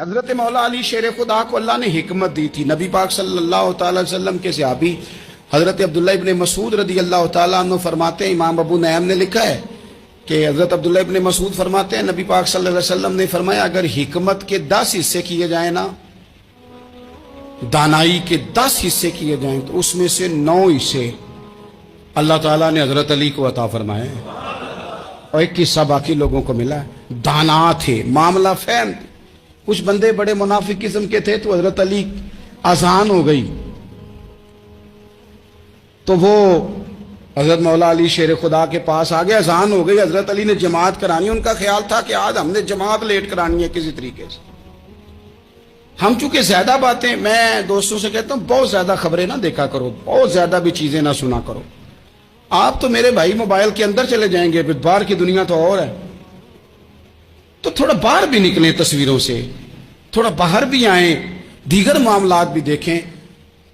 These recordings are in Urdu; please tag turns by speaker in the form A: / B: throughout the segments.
A: حضرت مولا علی شیر خدا کو اللہ نے حکمت دی تھی. نبی پاک صلی اللہ تعالی وسلم کے صحابی حضرت عبداللہ ابن مسعود رضی اللہ تعالیٰ عنہ فرماتے ہیں, امام ابو نعیم نے لکھا ہے کہ حضرت عبداللہ ابن مسعود فرماتے ہیں نبی پاک صلی اللہ علیہ وسلم نے فرمایا اگر حکمت کے 10 حصے کیے جائیں نا, دانائی کے 10 حصے کیے جائیں, تو اس میں سے 9 حصے اللہ تعالیٰ نے حضرت علی کو عطا فرمائے, اور ایک حصہ باقی لوگوں کو ملا. دانا تھے, معاملہ فہم. کچھ بندے بڑے منافق قسم کے تھے, تو حضرت علی آسان ہو گئی, تو وہ حضرت مولا علی شیر خدا کے پاس آگے, اذان ہو گئی, حضرت علی نے جماعت کرانی. ان کا خیال تھا کہ آج ہم نے جماعت لیٹ کرانی ہے کسی طریقے سے. ہم چونکہ زیادہ باتیں, میں دوستوں سے کہتا ہوں بہت زیادہ خبریں نہ دیکھا کرو, بہت زیادہ بھی چیزیں نہ سنا کرو. آپ تو میرے بھائی موبائل کے اندر چلے جائیں گے, باہر کی دنیا تو اور ہے, تو تھوڑا باہر بھی نکلیں تصویروں سے, تھوڑا باہر بھی آئیں, دیگر معاملات بھی دیکھیں.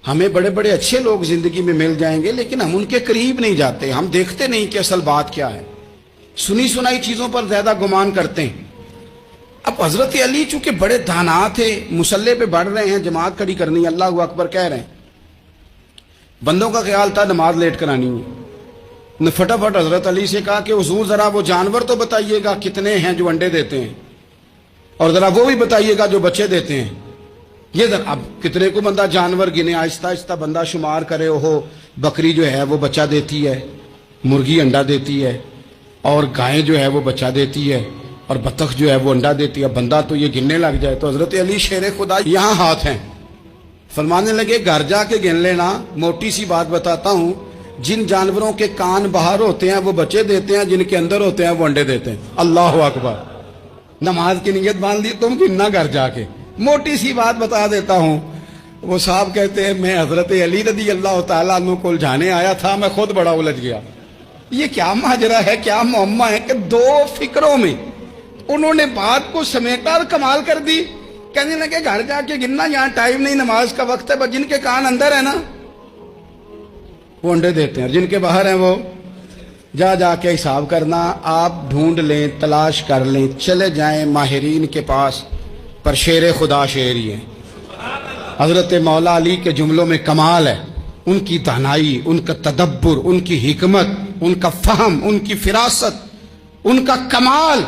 A: ہمیں بڑے بڑے اچھے لوگ زندگی میں مل جائیں گے, لیکن ہم ان کے قریب نہیں جاتے, ہم دیکھتے نہیں کہ اصل بات کیا ہے, سنی سنائی چیزوں پر زیادہ گمان کرتے ہیں. اب حضرت علی چونکہ بڑے دانا تھے, مسلح پہ بڑھ رہے ہیں, جماعت کھڑی کرنی, اللہ اکبر کہہ رہے ہیں, بندوں کا خیال تھا نماز لیٹ کرانی ہے. نے فٹافٹ حضرت علی سے کہا کہ حضور ذرا وہ جانور تو بتائیے گا کتنے ہیں جو انڈے دیتے ہیں, اور ذرا وہ بھی بتائیے گا جو بچے دیتے ہیں. یہ اب کتنے کو بندہ جانور گنے, آہستہ آہستہ بندہ شمار کرے. وہ بکری جو ہے وہ بچہ دیتی ہے, مرغی انڈا دیتی ہے, اور گائیں جو ہے وہ بچہ دیتی ہے, اور بطخ جو ہے وہ انڈا دیتی ہے. بندہ تو یہ گننے لگ جائے. تو حضرت علی شیر خدا یہاں ہاتھ ہیں, فرمانے لگے گھر جا کے گن لینا. موٹی سی بات بتاتا ہوں, جن جانوروں کے کان باہر ہوتے ہیں وہ بچے دیتے ہیں, جن کے اندر ہوتے ہیں وہ انڈے دیتے ہیں. اللہ اکبر. نماز کی نیت باندھ لی تم گننا گھر جا کے. موٹی سی بات بتا دیتا ہوں. وہ صاحب کہتے ہیں میں حضرت علی رضی اللہ تعالیٰ عنہ کو الجھانے آیا تھا, میں خود بڑا الجھ گیا. یہ کیا ماجرا ہے, کیا معمہ ہے کہ 2 فکروں میں انہوں نے بات کو سمیٹا اور کمال کر دی. کہنے لگے گھر جا کے گننا, یہاں ٹائم نہیں, نماز کا وقت ہے, بس جن کے کان اندر ہے نا وہ انڈے دیتے ہیں, جن کے باہر ہیں وہ جا جا کے حساب کرنا. آپ ڈھونڈ لیں, تلاش کر لیں, چلے جائیں ماہرین کے پاس, پر شیر خدا شیر ہی ہے. حضرت مولا علی کے جملوں میں کمال ہے, ان کی دانائی, ان کا تدبر, ان کی حکمت, ان کا فہم, ان کی فراست, ان کا کمال.